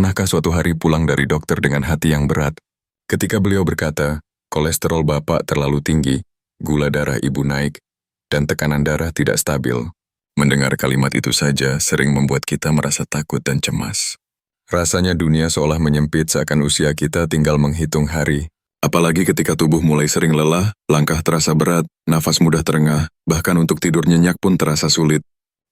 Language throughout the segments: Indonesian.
Pernahkah suatu hari pulang dari dokter dengan hati yang berat? Ketika beliau berkata, kolesterol bapak terlalu tinggi, gula darah ibu naik, dan tekanan darah tidak stabil. Mendengar kalimat itu saja sering membuat kita merasa takut dan cemas. Rasanya dunia seolah menyempit seakan usia kita tinggal menghitung hari. Apalagi ketika tubuh mulai sering lelah, langkah terasa berat, nafas mudah terengah, bahkan untuk tidur nyenyak pun terasa sulit.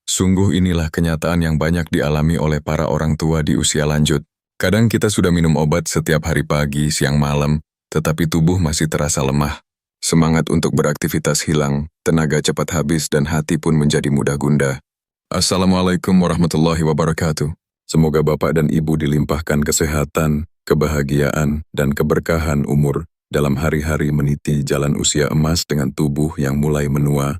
Sungguh inilah kenyataan yang banyak dialami oleh para orang tua di usia lanjut. Kadang kita sudah minum obat setiap hari pagi, siang, malam, tetapi tubuh masih terasa lemah. Semangat untuk beraktivitas hilang, tenaga cepat habis dan hati pun menjadi mudah gundah. Assalamualaikum warahmatullahi wabarakatuh. Semoga Bapak dan Ibu dilimpahkan kesehatan, kebahagiaan, dan keberkahan umur dalam hari-hari meniti jalan usia emas dengan tubuh yang mulai menua.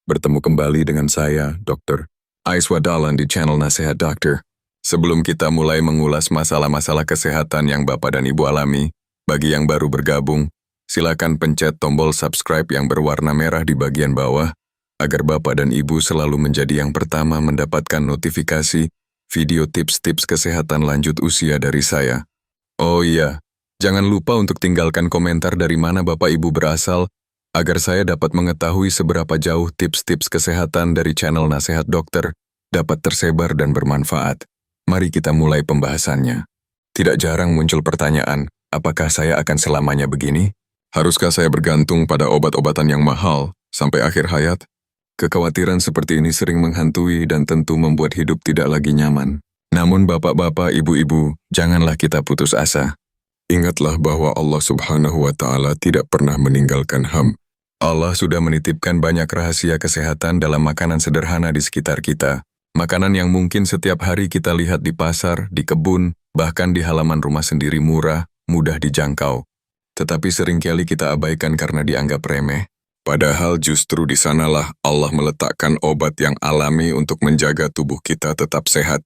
Bertemu kembali dengan saya, Dr. Aiswa Dahlan di channel Nasihat Dokter. Sebelum kita mulai mengulas masalah-masalah kesehatan yang Bapak dan Ibu alami, bagi yang baru bergabung, silakan pencet tombol subscribe yang berwarna merah di bagian bawah, agar Bapak dan Ibu selalu menjadi yang pertama mendapatkan notifikasi video tips-tips kesehatan lanjut usia dari saya. Oh iya, jangan lupa untuk tinggalkan komentar dari mana Bapak Ibu berasal, agar saya dapat mengetahui seberapa jauh tips-tips kesehatan dari channel Nasihat Dokter dapat tersebar dan bermanfaat. Mari kita mulai pembahasannya. Tidak jarang muncul pertanyaan, apakah saya akan selamanya begini? Haruskah saya bergantung pada obat-obatan yang mahal sampai akhir hayat? Kekhawatiran seperti ini sering menghantui dan tentu membuat hidup tidak lagi nyaman. Namun bapak-bapak, ibu-ibu, janganlah kita putus asa. Ingatlah bahwa Allah Subhanahu wa Ta'ala tidak pernah meninggalkan hamba. Allah sudah menitipkan banyak rahasia kesehatan dalam makanan sederhana di sekitar kita. Makanan yang mungkin setiap hari kita lihat di pasar, di kebun, bahkan di halaman rumah sendiri murah, mudah dijangkau. Tetapi seringkali kita abaikan karena dianggap remeh. Padahal justru di sanalah Allah meletakkan obat yang alami untuk menjaga tubuh kita tetap sehat.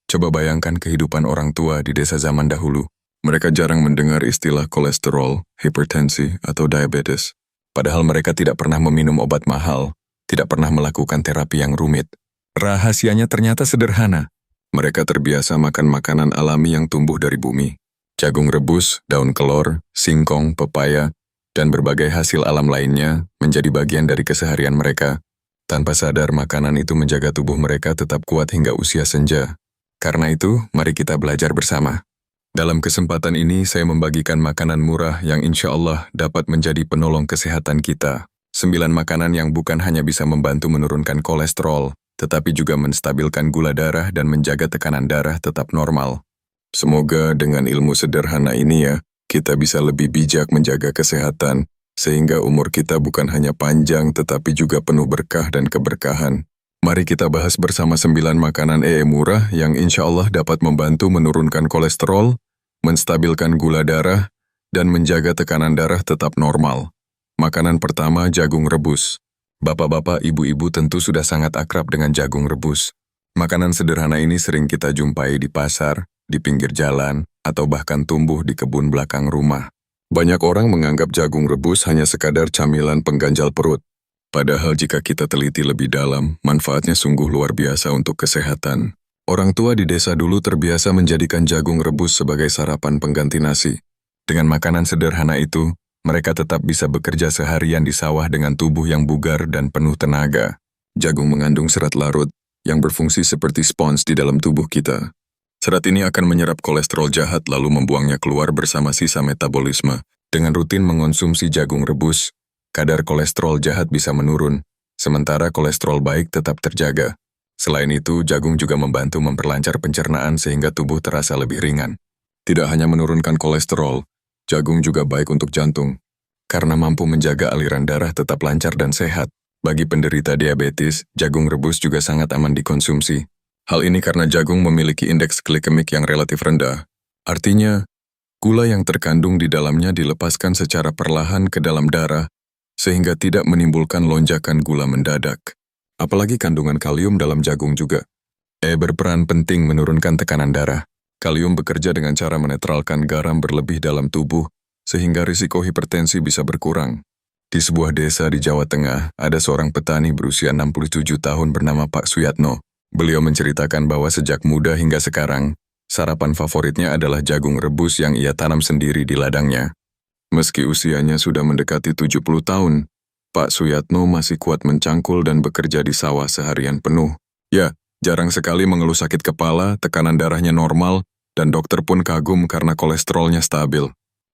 Coba bayangkan kehidupan orang tua di desa zaman dahulu. Mereka jarang mendengar istilah kolesterol, hipertensi, atau diabetes. Padahal mereka tidak pernah meminum obat mahal, tidak pernah melakukan terapi yang rumit. Rahasianya ternyata sederhana. Mereka terbiasa makan makanan alami yang tumbuh dari bumi. Jagung rebus, daun kelor, singkong, pepaya, dan berbagai hasil alam lainnya menjadi bagian dari keseharian mereka. Tanpa sadar, makanan itu menjaga tubuh mereka tetap kuat hingga usia senja. Karena itu, mari kita belajar bersama. Dalam kesempatan ini, saya membagikan makanan murah yang insya Allah dapat menjadi penolong kesehatan kita. 9 makanan yang bukan hanya bisa membantu menurunkan kolesterol, tetapi juga menstabilkan gula darah dan menjaga tekanan darah tetap normal. Semoga dengan ilmu sederhana ini kita bisa lebih bijak menjaga kesehatan, sehingga umur kita bukan hanya panjang tetapi juga penuh berkah dan keberkahan. Mari kita bahas bersama 9 makanan murah yang insya Allah dapat membantu menurunkan kolesterol, menstabilkan gula darah, dan menjaga tekanan darah tetap normal. Makanan pertama, jagung rebus. Bapak-bapak, ibu-ibu tentu sudah sangat akrab dengan jagung rebus. Makanan sederhana ini sering kita jumpai di pasar, di pinggir jalan, atau bahkan tumbuh di kebun belakang rumah. Banyak orang menganggap jagung rebus hanya sekadar camilan pengganjal perut. Padahal jika kita teliti lebih dalam, manfaatnya sungguh luar biasa untuk kesehatan. Orang tua di desa dulu terbiasa menjadikan jagung rebus sebagai sarapan pengganti nasi. Dengan makanan sederhana itu, mereka tetap bisa bekerja seharian di sawah dengan tubuh yang bugar dan penuh tenaga. Jagung mengandung serat larut yang berfungsi seperti spons di dalam tubuh kita. Serat ini akan menyerap kolesterol jahat lalu membuangnya keluar bersama sisa metabolisme. Dengan rutin mengonsumsi jagung rebus, kadar kolesterol jahat bisa menurun, sementara kolesterol baik tetap terjaga. Selain itu, jagung juga membantu memperlancar pencernaan sehingga tubuh terasa lebih ringan. Tidak hanya menurunkan kolesterol, jagung juga baik untuk jantung, karena mampu menjaga aliran darah tetap lancar dan sehat. Bagi penderita diabetes, jagung rebus juga sangat aman dikonsumsi. Hal ini karena jagung memiliki indeks glikemik yang relatif rendah. Artinya, gula yang terkandung di dalamnya dilepaskan secara perlahan ke dalam darah, sehingga tidak menimbulkan lonjakan gula mendadak. Apalagi kandungan kalium dalam jagung juga. Berperan penting menurunkan tekanan darah. Kalium bekerja dengan cara menetralkan garam berlebih dalam tubuh, sehingga risiko hipertensi bisa berkurang. Di sebuah desa di Jawa Tengah, ada seorang petani berusia 67 tahun bernama Pak Suyatno. Beliau menceritakan bahwa sejak muda hingga sekarang, Sarapan favoritnya adalah jagung rebus yang ia tanam sendiri di ladangnya. Meski usianya sudah mendekati 70 tahun, Pak Suyatno masih kuat mencangkul dan bekerja di sawah seharian penuh. Ya, jarang sekali mengeluh sakit kepala, tekanan darahnya normal, dan dokter pun kagum karena kolesterolnya stabil.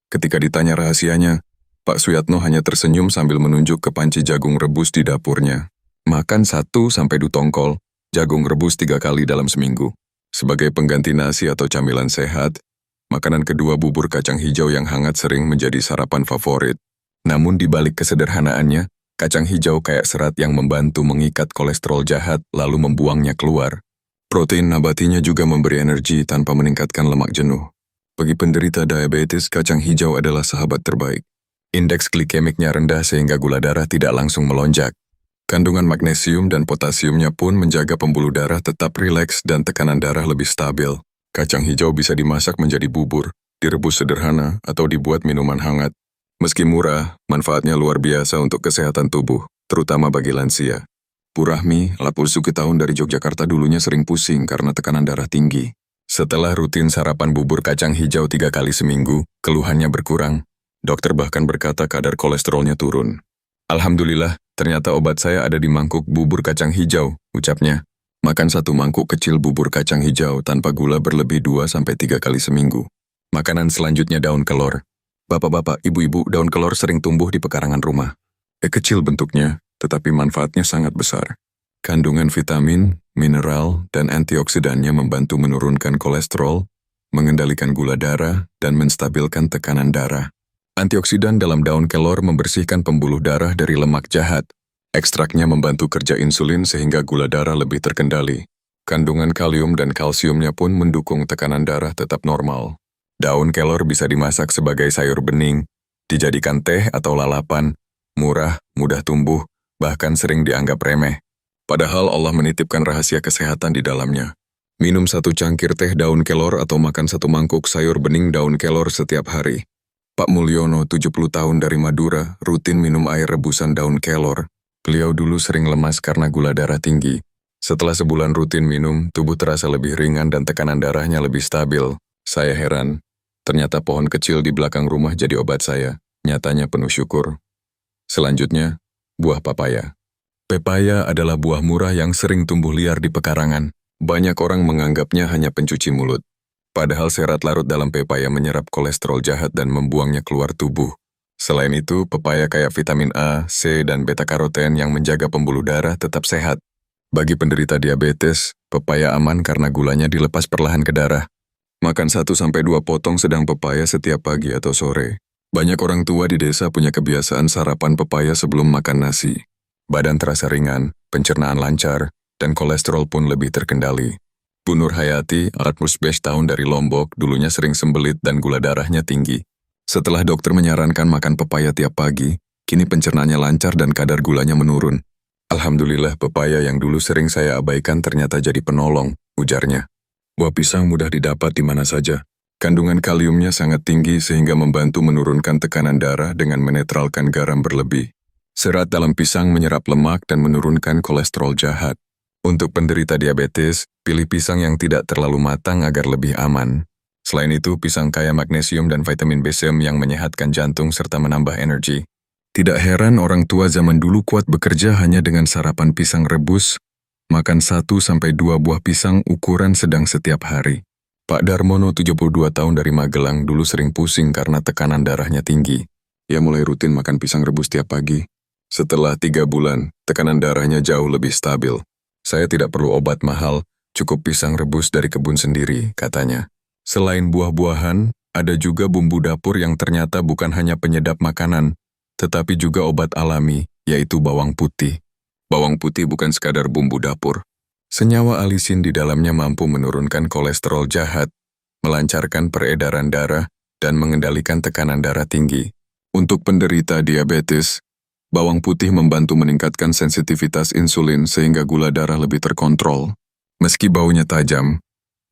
Ketika ditanya rahasianya, Pak Suyatno hanya tersenyum sambil menunjuk ke panci jagung rebus di dapurnya. Makan 1-2 tongkol, jagung rebus 3 kali dalam seminggu. Sebagai pengganti nasi atau camilan sehat, makanan kedua bubur kacang hijau yang hangat sering menjadi sarapan favorit. Namun di balik kesederhanaannya, kacang hijau kayak serat yang membantu mengikat kolesterol jahat lalu membuangnya keluar. Protein nabatinya juga memberi energi tanpa meningkatkan lemak jenuh. Bagi penderita diabetes, kacang hijau adalah sahabat terbaik. Indeks glikemiknya rendah sehingga gula darah tidak langsung melonjak. Kandungan magnesium dan potasiumnya pun menjaga pembuluh darah tetap rileks dan tekanan darah lebih stabil. Kacang hijau bisa dimasak menjadi bubur, direbus sederhana, atau dibuat minuman hangat. Meski murah, manfaatnya luar biasa untuk kesehatan tubuh, terutama bagi lansia. Bu Rahmi, 81 tahun dari Yogyakarta dulunya sering pusing karena tekanan darah tinggi. Setelah rutin sarapan bubur kacang hijau 3 kali seminggu, keluhannya berkurang. Dokter bahkan berkata kadar kolesterolnya turun. Alhamdulillah, ternyata obat saya ada di mangkuk bubur kacang hijau, ucapnya. Makan 1 mangkuk kecil bubur kacang hijau tanpa gula berlebih 2-3 kali seminggu. Makanan selanjutnya daun kelor. Bapak-bapak, ibu-ibu, daun kelor sering tumbuh di pekarangan rumah. Kecil bentuknya, tetapi manfaatnya sangat besar. Kandungan vitamin, mineral, dan antioksidannya membantu menurunkan kolesterol, mengendalikan gula darah, dan menstabilkan tekanan darah. Antioksidan dalam daun kelor membersihkan pembuluh darah dari lemak jahat. Ekstraknya membantu kerja insulin sehingga gula darah lebih terkendali. Kandungan kalium dan kalsiumnya pun mendukung tekanan darah tetap normal. Daun kelor bisa dimasak sebagai sayur bening, dijadikan teh atau lalapan, murah, mudah tumbuh, bahkan sering dianggap remeh. Padahal Allah menitipkan rahasia kesehatan di dalamnya. Minum 1 cangkir teh daun kelor atau makan 1 mangkuk sayur bening daun kelor setiap hari. Pak Mulyono, 70 tahun dari Madura, rutin minum air rebusan daun kelor. Beliau dulu sering lemas karena gula darah tinggi. Setelah sebulan rutin minum, tubuh terasa lebih ringan dan tekanan darahnya lebih stabil. Saya heran. Ternyata pohon kecil di belakang rumah jadi obat saya. Nyatanya penuh syukur. Selanjutnya, buah papaya. Pepaya adalah buah murah yang sering tumbuh liar di pekarangan. Banyak orang menganggapnya hanya pencuci mulut. Padahal serat larut dalam pepaya menyerap kolesterol jahat dan membuangnya keluar tubuh. Selain itu, pepaya kaya vitamin A, C, dan beta-karoten yang menjaga pembuluh darah tetap sehat. Bagi penderita diabetes, pepaya aman karena gulanya dilepas perlahan ke darah. Makan 1-2 potong sedang pepaya setiap pagi atau sore. Banyak orang tua di desa punya kebiasaan sarapan pepaya sebelum makan nasi. Badan terasa ringan, pencernaan lancar, dan kolesterol pun lebih terkendali. Bu Nur Hayati, 40 tahun dari Lombok, dulunya sering sembelit dan gula darahnya tinggi. Setelah dokter menyarankan makan pepaya tiap pagi, kini pencernaannya lancar dan kadar gulanya menurun. Alhamdulillah, pepaya yang dulu sering saya abaikan ternyata jadi penolong, ujarnya. Buah pisang mudah didapat di mana saja. Kandungan kaliumnya sangat tinggi sehingga membantu menurunkan tekanan darah dengan menetralkan garam berlebih. Serat dalam pisang menyerap lemak dan menurunkan kolesterol jahat. Untuk penderita diabetes, pilih pisang yang tidak terlalu matang agar lebih aman. Selain itu, pisang kaya magnesium dan vitamin B6 yang menyehatkan jantung serta menambah energi. Tidak heran orang tua zaman dulu kuat bekerja hanya dengan sarapan pisang rebus, makan 1-2 buah pisang ukuran sedang setiap hari. Pak Darmono, 72 tahun dari Magelang, dulu sering pusing karena tekanan darahnya tinggi. Ia mulai rutin makan pisang rebus tiap pagi. Setelah 3 bulan, tekanan darahnya jauh lebih stabil. Saya tidak perlu obat mahal, cukup pisang rebus dari kebun sendiri, katanya. Selain buah-buahan, ada juga bumbu dapur yang ternyata bukan hanya penyedap makanan, tetapi juga obat alami, yaitu bawang putih. Bawang putih bukan sekadar bumbu dapur. Senyawa alisin di dalamnya mampu menurunkan kolesterol jahat, melancarkan peredaran darah, dan mengendalikan tekanan darah tinggi. Untuk penderita diabetes, bawang putih membantu meningkatkan sensitivitas insulin sehingga gula darah lebih terkontrol. Meski baunya tajam,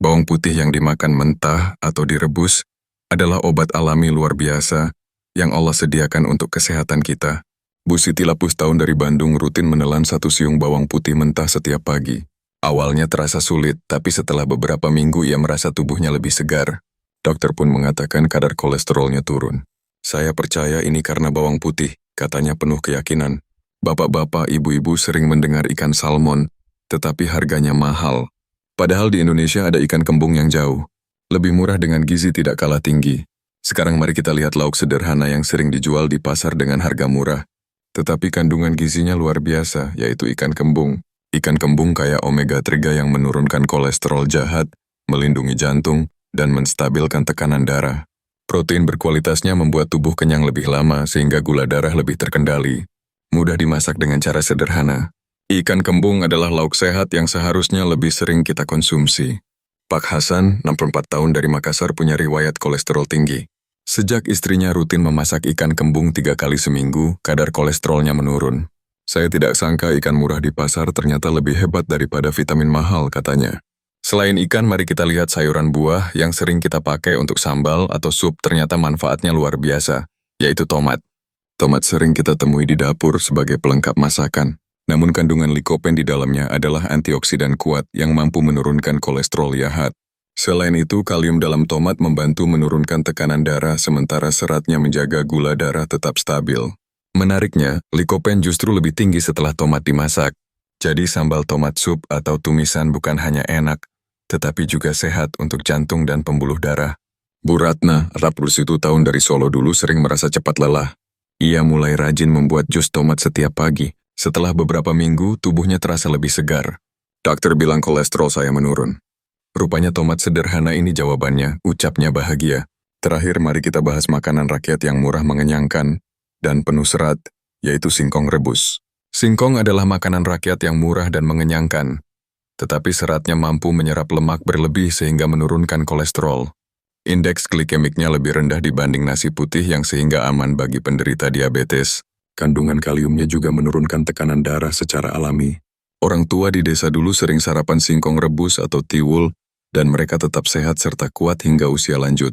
bawang putih yang dimakan mentah atau direbus adalah obat alami luar biasa yang Allah sediakan untuk kesehatan kita. Bu Siti, 40 tahun dari Bandung, rutin menelan 1 siung bawang putih mentah setiap pagi. Awalnya terasa sulit, tapi setelah beberapa minggu ia merasa tubuhnya lebih segar. Dokter pun mengatakan kadar kolesterolnya turun. Saya percaya ini karena bawang putih, katanya penuh keyakinan. Bapak-bapak, ibu-ibu sering mendengar ikan salmon, tetapi harganya mahal. Padahal di Indonesia ada ikan kembung yang jauh. Lebih murah dengan gizi tidak kalah tinggi. Sekarang mari kita lihat lauk sederhana yang sering dijual di pasar dengan harga murah. Tetapi kandungan gizinya luar biasa, yaitu ikan kembung. Ikan kembung kaya omega-3 yang menurunkan kolesterol jahat, melindungi jantung, dan menstabilkan tekanan darah. Protein berkualitasnya membuat tubuh kenyang lebih lama sehingga gula darah lebih terkendali. Mudah dimasak dengan cara sederhana. Ikan kembung adalah lauk sehat yang seharusnya lebih sering kita konsumsi. Pak Hasan, 64 tahun dari Makassar, punya riwayat kolesterol tinggi. Sejak istrinya rutin memasak ikan kembung 3 kali seminggu, kadar kolesterolnya menurun. Saya tidak sangka ikan murah di pasar ternyata lebih hebat daripada vitamin mahal, katanya. Selain ikan, mari kita lihat sayuran buah yang sering kita pakai untuk sambal atau sup ternyata manfaatnya luar biasa, yaitu tomat. Tomat sering kita temui di dapur sebagai pelengkap masakan, namun kandungan likopen di dalamnya adalah antioksidan kuat yang mampu menurunkan kolesterol jahat. Selain itu, kalium dalam tomat membantu menurunkan tekanan darah sementara seratnya menjaga gula darah tetap stabil. Menariknya, likopen justru lebih tinggi setelah tomat dimasak. Jadi sambal tomat sup atau tumisan bukan hanya enak, tetapi juga sehat untuk jantung dan pembuluh darah. Bu Ratna, 41 tahun dari Solo dulu sering merasa cepat lelah. Ia mulai rajin membuat jus tomat setiap pagi. Setelah beberapa minggu, tubuhnya terasa lebih segar. Dokter bilang kolesterol saya menurun. Rupanya tomat sederhana ini jawabannya, ucapnya bahagia. Terakhir, mari kita bahas makanan rakyat yang murah mengenyangkan dan penuh serat, yaitu singkong rebus. Singkong adalah makanan rakyat yang murah dan mengenyangkan, tetapi seratnya mampu menyerap lemak berlebih sehingga menurunkan kolesterol. Indeks glikemiknya lebih rendah dibanding nasi putih yang sehingga aman bagi penderita diabetes. Kandungan kaliumnya juga menurunkan tekanan darah secara alami. Orang tua di desa dulu sering sarapan singkong rebus atau tiwul, dan mereka tetap sehat serta kuat hingga usia lanjut.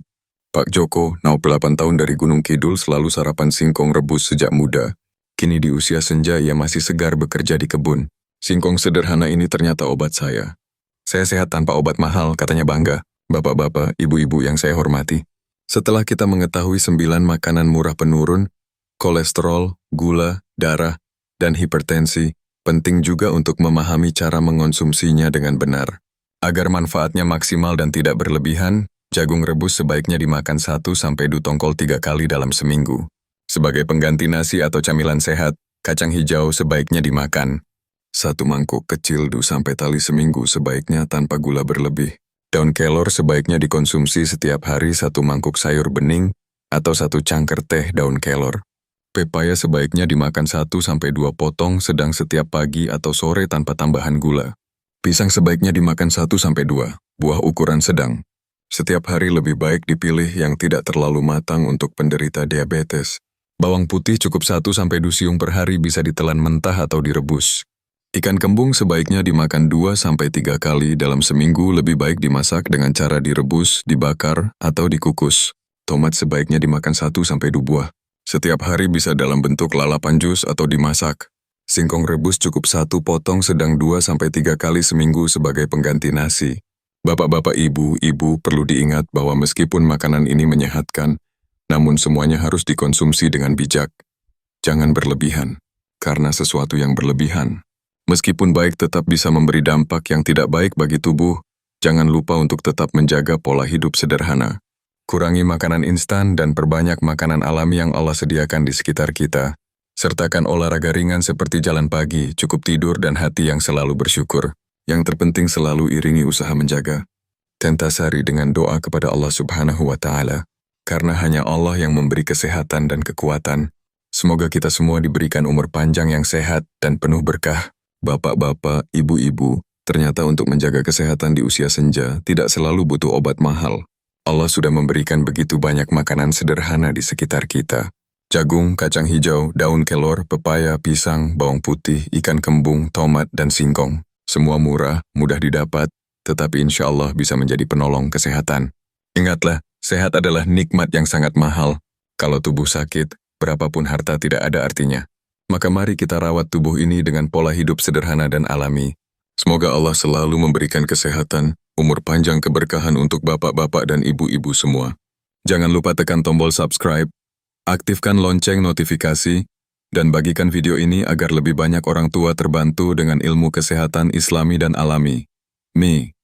Pak Joko, 68 tahun dari Gunung Kidul, selalu sarapan singkong rebus sejak muda. Kini di usia senja ia masih segar bekerja di kebun. Singkong sederhana ini ternyata obat saya. Saya sehat tanpa obat mahal, katanya bangga. Bapak-bapak, ibu-ibu yang saya hormati. Setelah kita mengetahui 9 makanan murah penurun, kolesterol, gula, darah, dan hipertensi, penting juga untuk memahami cara mengonsumsinya dengan benar. Agar manfaatnya maksimal dan tidak berlebihan, jagung rebus sebaiknya dimakan 1-2 tongkol 3 kali dalam seminggu. Sebagai pengganti nasi atau camilan sehat, kacang hijau sebaiknya dimakan. 1 mangkuk kecil 2 tali seminggu sebaiknya tanpa gula berlebih. Daun kelor sebaiknya dikonsumsi setiap hari 1 mangkuk sayur bening atau 1 cangkir teh daun kelor. Pepaya sebaiknya dimakan 1-2 potong sedang setiap pagi atau sore tanpa tambahan gula. Pisang sebaiknya dimakan 1-2 buah ukuran sedang. Setiap hari lebih baik dipilih yang tidak terlalu matang untuk penderita diabetes. Bawang putih cukup 1-2 siung per hari bisa ditelan mentah atau direbus. Ikan kembung sebaiknya dimakan 2-3 kali dalam seminggu, lebih baik dimasak dengan cara direbus, dibakar, atau dikukus. Tomat sebaiknya dimakan 1-2 buah. Setiap hari bisa dalam bentuk lalapan jus atau dimasak. Singkong rebus cukup 1 potong sedang 2-3 kali seminggu sebagai pengganti nasi. Bapak-bapak, ibu-ibu perlu diingat bahwa meskipun makanan ini menyehatkan, namun semuanya harus dikonsumsi dengan bijak. Jangan berlebihan, karena sesuatu yang berlebihan, meskipun baik tetap bisa memberi dampak yang tidak baik bagi tubuh. Jangan lupa untuk tetap menjaga pola hidup sederhana. Kurangi makanan instan dan perbanyak makanan alami yang Allah sediakan di sekitar kita. Sertakan olahraga ringan seperti jalan pagi, cukup tidur dan hati yang selalu bersyukur. Yang terpenting selalu iringi usaha menjaga. Tentasari dengan doa kepada Allah Subhanahu wa Ta'ala. Karena hanya Allah yang memberi kesehatan dan kekuatan. Semoga kita semua diberikan umur panjang yang sehat dan penuh berkah. Bapak-bapak, ibu-ibu, ternyata untuk menjaga kesehatan di usia senja tidak selalu butuh obat mahal. Allah sudah memberikan begitu banyak makanan sederhana di sekitar kita. Jagung, kacang hijau, daun kelor, pepaya, pisang, bawang putih, ikan kembung, tomat, dan singkong. Semua murah, mudah didapat, tetapi insya Allah bisa menjadi penolong kesehatan. Ingatlah, sehat adalah nikmat yang sangat mahal. Kalau tubuh sakit, berapapun harta tidak ada artinya. Maka mari kita rawat tubuh ini dengan pola hidup sederhana dan alami. Semoga Allah selalu memberikan kesehatan, umur panjang keberkahan untuk bapak-bapak dan ibu-ibu semua. Jangan lupa tekan tombol subscribe, aktifkan lonceng notifikasi, dan bagikan video ini agar lebih banyak orang tua terbantu dengan ilmu kesehatan Islami dan alami. Mi.